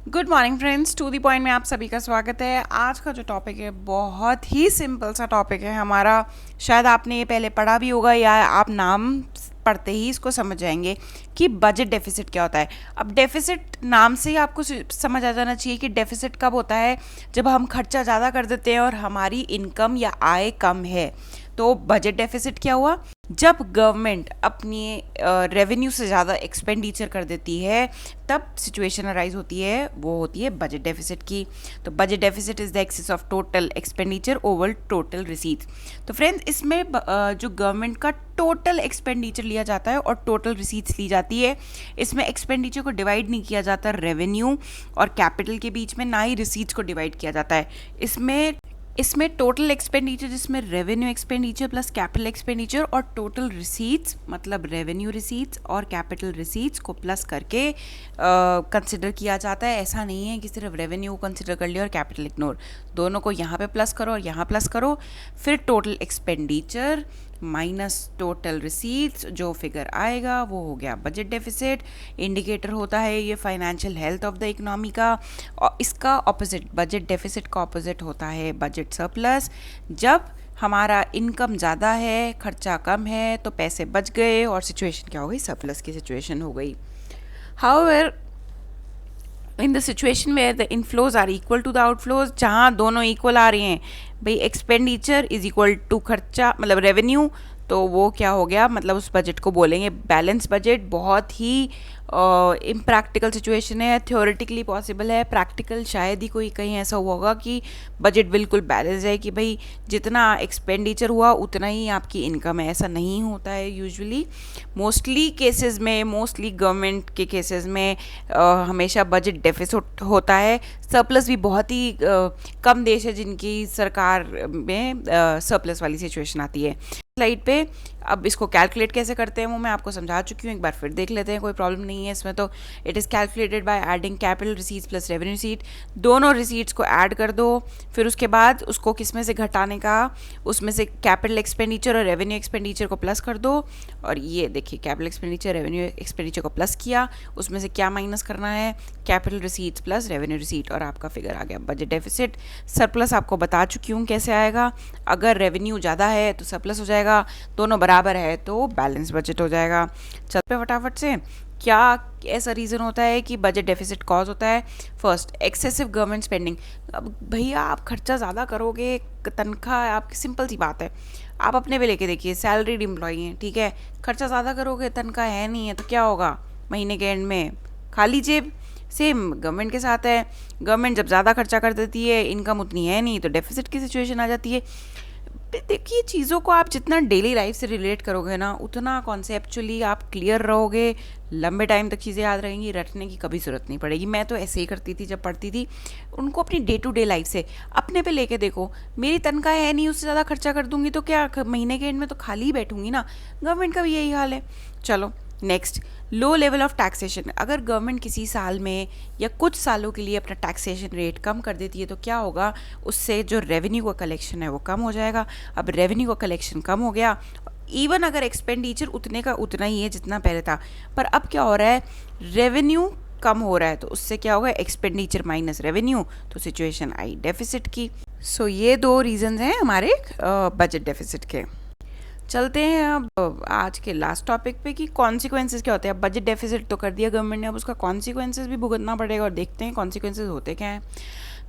Good morning friends, to the point में आप सभी का स्वागत है। आज का जो टॉपिक है बहुत ही सिंपल सा टॉपिक है हमारा। शायद आपने ये पहले पढ़ा भी होगा या आप नाम पढ़ते ही इसको समझ जाएंगे कि बजट डेफिसिट क्या होता है। अब डेफिसिट नाम से ही आपको समझ आ जाना चाहिए कि डेफिसिट कब होता है, जब हम खर्चा ज़्यादा कर देते हैं और हमारी इनकम या आय कम है। तो बजट डेफिसिट क्या हुआ, जब गवर्नमेंट अपनी रेवेन्यू से ज़्यादा एक्सपेंडिचर कर देती है तब सिचुएशन अराइज होती है, वो होती है बजट डेफिसिट की। तो budget deficit is the excess of total expenditure over total receipts. तो फ्रेंड्स, इसमें जो गवर्नमेंट का टोटल एक्सपेंडिचर लिया जाता है और टोटल रिसीट्स ली जाती है। इसमें एक्सपेंडिचर को डिवाइड नहीं किया जाता रेवेन्यू और कैपिटल के बीच में, ना ही रिसीट्स को डिवाइड किया जाता है। इसमें टोटल एक्सपेंडिचर, जिसमें revenue expenditure plus capital expenditure और टोटल रिसीट्स मतलब रेवेन्यू रिसीट्स और कैपिटल रिसीट्स को प्लस करके कंसिडर किया जाता है। ऐसा नहीं है कि सिर्फ रेवेन्यू को कंसिडर कर लिया और कैपिटल इग्नोर। दोनों को यहाँ पे प्लस करो और यहाँ प्लस करो, फिर total expenditure minus total receipts, जो फिगर आएगा वो हो गया बजट डेफिसिट। इंडिकेटर होता है ये financial health of the economy का। और इसका ऑपोजिट, बजट डेफिसिट का ऑपोजिट होता है बजट सरप्लस। जब हमारा इनकम ज़्यादा है, खर्चा कम है, तो पैसे बच गए और सिचुएशन क्या हो गई, सरप्लस की सिचुएशन हो गई। However in the situation where the inflows are equal to the outflows, जहाँ दोनों इक्वल आ रहे हैं, भाई एक्सपेंडिचर इज इक्वल टू खर्चा मतलब रेवेन्यू, तो वो क्या हो गया, मतलब उस बजट को बोलेंगे बैलेंस बजट। बहुत ही इम्प्रैक्टिकल सिचुएशन है। थ्योरेटिकली पॉसिबल है, प्रैक्टिकल शायद ही कोई कहीं ऐसा हुआ होगा कि बजट बिल्कुल बैलेंस है कि भाई जितना एक्सपेंडिचर हुआ उतना ही आपकी इनकम है। ऐसा नहीं होता है यूजुअली। मोस्टली केसेस में, मोस्टली गवर्नमेंट के केसेस में हमेशा बजट डेफिसिट होता है। सरप्लस भी बहुत ही कम देश है जिनकी सरकार में सरप्लस वाली सिचुएशन आती है। स्लाइड पे अब इसको कैलकुलेट कैसे करते हैं वो मैं आपको समझा चुकी हूँ, एक बार फिर देख लेते हैं, कोई प्रॉब्लम नहीं है इसमें। तो it is calculated by adding capital receipts plus revenue receipt. दोनों रिसीट्स को ऐड कर दो, फिर उसके बाद उसको किस में से घटाने का, उसमें से कैपिटल एक्सपेंडिचर और रेवेन्यू एक्सपेंडिचर को प्लस कर दो। और ये देखिए कैपिटल एक्सपेंडिचर रेवेन्यू एक्सपेंडिचर को प्लस किया, उसमें से क्या माइनस करना है, capital receipts plus revenue receipt, और आपका फिगर आ गया बजट डेफिसिट। सरप्लस आपको बता चुकी हूँ कैसे आएगा। अगर रेवेन्यू ज़्यादा है तो सरप्लस हो जाएगा, दोनों बराबर है तो बैलेंस बजट हो जाएगा। चल पे फटाफट से, क्या ऐसा रीज़न होता है कि बजट डेफिसिट कॉज होता है। First, excessive government spending. अब भैया आप खर्चा ज़्यादा करोगे, तनख्वाह आपकी, सिंपल सी बात है, आप अपने पे लेके देखिए, सैलरीड एम्प्लॉई हैं, ठीक है, खर्चा ज़्यादा करोगे, तनख्वाह है नहीं है, तो क्या होगा, महीने के एंड में खाली जेब। सेम गवर्नमेंट के साथ है, गवर्नमेंट जब ज़्यादा खर्चा कर देती है, इनकम उतनी है नहीं, तो डेफिसिट की सिचुएशन आ जाती है। देखिए, चीज़ों को आप जितना डेली लाइफ से रिलेट करोगे ना, उतना कॉन्सेप्चुअली आप क्लियर रहोगे, लंबे टाइम तक चीज़ें याद रहेंगी, रटने की कभी ज़रूरत नहीं पड़ेगी। मैं तो ऐसे ही करती थी जब पढ़ती थी। उनको अपनी डे टू डे लाइफ से अपने पे लेके देखो, मेरी तनख्वाह है नहीं, उससे ज़्यादा खर्चा कर दूंगी तो क्या, महीने के एंड में तो खाली ही बैठूंगी ना। गवर्नमेंट का भी यही हाल है। चलो next, low level of taxation. अगर गवर्नमेंट किसी साल में या कुछ सालों के लिए अपना टैक्सेशन रेट कम कर देती है तो क्या होगा, उससे जो रेवेन्यू का कलेक्शन है वो कम हो जाएगा। अब रेवेन्यू का कलेक्शन कम हो गया, इवन अगर एक्सपेंडिचर उतने का उतना ही है जितना पहले था, पर अब क्या हो रहा है, रेवेन्यू कम हो रहा है, तो उससे क्या होगा, एक्सपेंडिचर माइनस रेवेन्यू, तो सिचुएशन आई डेफिसिट की। सो ये दो रीजंस हैं हमारे बजट डेफिसिट के। चलते हैं अब आज के लास्ट टॉपिक पे कि कॉन्सिक्वेंसेस क्या होते हैं। अब बजट डेफिसिट तो कर दिया गवर्नमेंट ने, अब उसका कॉन्सिक्वेंसेस भी भुगतना पड़ेगा, और देखते हैं कॉन्सिक्वेंसेस होते क्या हैं।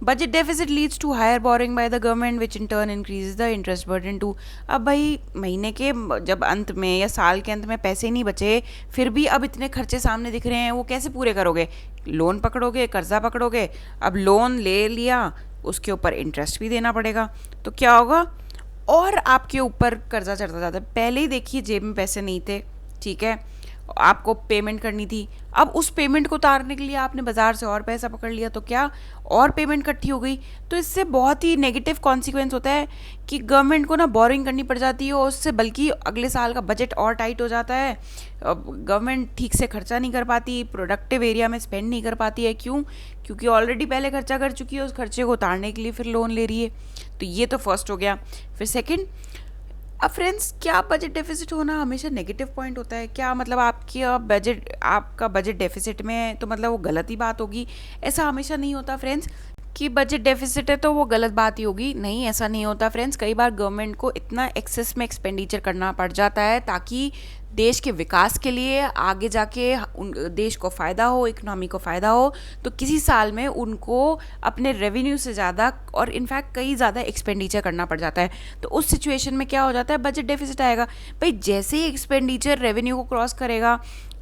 Budget deficit leads to higher borrowing by the government which in turn increase the interest burden too. अब भाई महीने के जब अंत में या साल के अंत में पैसे नहीं बचे, फिर भी अब इतने खर्चे सामने दिख रहे हैं, वो कैसे पूरे करोगे, लोन पकड़ोगे, कर्जा पकड़ोगे। अब लोन ले लिया, उसके ऊपर इंटरेस्ट भी देना पड़ेगा, तो क्या होगा, और आपके ऊपर कर्जा चढ़ता जाता है। पहले ही देखिए जेब में पैसे नहीं थे, ठीक है, आपको पेमेंट करनी थी, अब उस पेमेंट को उतारने के लिए आपने बाज़ार से और पैसा पकड़ लिया, तो क्या और पेमेंट इकट्ठी हो गई। तो इससे बहुत ही नेगेटिव कॉन्सिक्वेंस होता है कि गवर्नमेंट को ना बोरिंग करनी पड़ जाती है, और उससे बल्कि अगले साल का बजट और टाइट हो जाता है। गवर्नमेंट ठीक से खर्चा नहीं कर पाती, प्रोडक्टिव एरिया में स्पेंड नहीं कर पाती है। क्यों? क्योंकि ऑलरेडी पहले खर्चा कर चुकी है, उस खर्चे को उतारने के लिए फिर लोन ले रही है। तो ये तो फर्स्ट हो गया। फिर सेकेंड, अब फ्रेंड्स, क्या बजट डेफिसिट होना हमेशा नेगेटिव पॉइंट होता है? क्या मतलब आपका बजट डेफिसिट में है तो मतलब वो गलत ही बात होगी? ऐसा हमेशा नहीं होता फ्रेंड्स कि बजट डेफिसिट है तो वो गलत बात ही होगी। नहीं, ऐसा नहीं होता फ्रेंड्स। कई बार गवर्नमेंट को इतना एक्सेस में एक्सपेंडिचर करना पड़ जाता है ताकि देश के विकास के लिए आगे जाके देश को फ़ायदा हो, इकोनॉमी को फ़ायदा हो, तो किसी साल में उनको अपने रेवेन्यू से ज़्यादा और इनफैक्ट कई ज़्यादा एक्सपेंडिचर करना पड़ जाता है। तो उस सिचुएशन में क्या हो जाता है, बजट डेफिसिट आएगा। भाई जैसे ही एक्सपेंडिचर रेवेन्यू को क्रॉस करेगा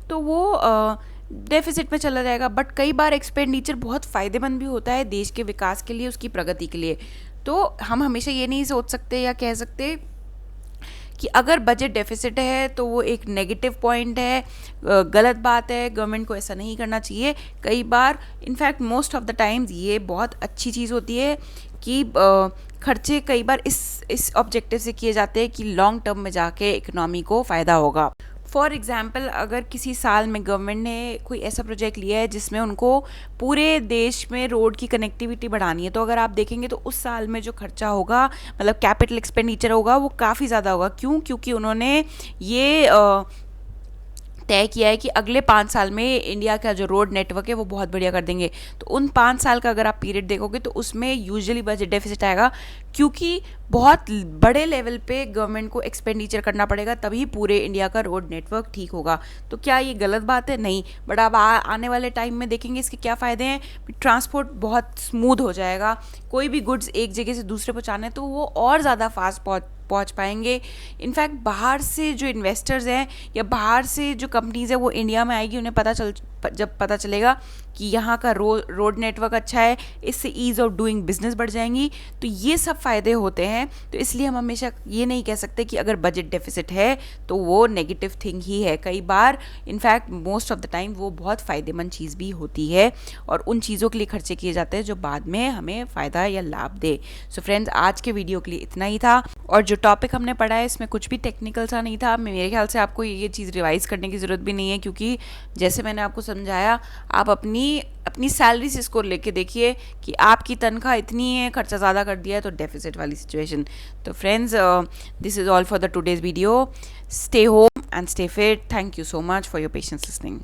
तो वो डेफिसिट में चला जाएगा। बट कई बार एक्सपेंडिचर बहुत फ़ायदेमंद भी होता है देश के विकास के लिए, उसकी प्रगति के लिए। तो हम हमेशा ये नहीं सोच सकते या कह सकते कि अगर बजट डेफिसिट है तो वो एक नेगेटिव पॉइंट है, गलत बात है, गवर्नमेंट को ऐसा नहीं करना चाहिए। कई बार in fact most of the times ये बहुत अच्छी चीज़ होती है कि खर्चे कई बार इस ऑब्जेक्टिव से किए जाते हैं कि लॉन्ग टर्म में जाके इकोनॉमी को फ़ायदा होगा। फॉर एग्ज़ाम्पल, अगर किसी साल में गवर्नमेंट ने कोई ऐसा प्रोजेक्ट लिया है जिसमें उनको पूरे देश में रोड की कनेक्टिविटी बढ़ानी है, तो अगर आप देखेंगे तो उस साल में जो खर्चा होगा, मतलब कैपिटल एक्सपेंडिचर होगा, वो काफ़ी ज़्यादा होगा। क्यों? क्योंकि उन्होंने ये तय किया है कि अगले 5 साल में इंडिया का जो रोड नेटवर्क है वो बहुत बढ़िया कर देंगे। तो उन 5 साल का अगर आप पीरियड देखोगे तो उसमें यूजुअली बजट डेफिसिट आएगा, क्योंकि बहुत बड़े लेवल पे गवर्नमेंट को एक्सपेंडिचर करना पड़ेगा, तभी पूरे इंडिया का रोड नेटवर्क ठीक होगा। तो क्या ये गलत बात है? नहीं। बट अब आने वाले टाइम में देखेंगे इसके क्या फ़ायदे हैं। ट्रांसपोर्ट बहुत स्मूथ हो जाएगा। कोई भी गुड्स एक जगह से दूसरे पहुँचाने तो वो और ज़्यादा फास्ट पहुँच पाएंगे। इनफैक्ट बाहर से जो इन्वेस्टर्स हैं या बाहर से जो कंपनीज़ है वो इंडिया में आएगी, उन्हें जब पता चलेगा कि यहाँ का रोड नेटवर्क अच्छा है, इससे ईज़ ऑफ डूइंग बिजनेस बढ़ जाएंगी। तो ये सब फ़ायदे होते हैं। तो इसलिए हम हमेशा ये नहीं कह सकते कि अगर बजट डेफिसिट है तो वो नेगेटिव थिंग ही है। कई बार in fact most of the time वो बहुत फ़ायदेमंद चीज़ भी होती है और उन चीज़ों के लिए खर्चे किए जाते हैं जो बाद में हमें फ़ायदा या लाभ दे। सो फ्रेंड्स, आज के वीडियो के लिए इतना ही था। और जो टॉपिक हमने पढ़ा है इसमें कुछ भी टेक्निकल सा नहीं था। मेरे ख्याल से आपको ये चीज़ रिवाइज़ करने की ज़रूरत भी नहीं है, क्योंकि जैसे मैंने आपको समझाया, आप अपनी सैलरी से इसको लेके देखिए कि आपकी तनख्वाह इतनी है, खर्चा ज़्यादा कर दिया है, तो डेफिसिट वाली सिचुएशन। तो friends, this is all for the today's video. Stay home and stay fit. Thank you so much for your patience listening.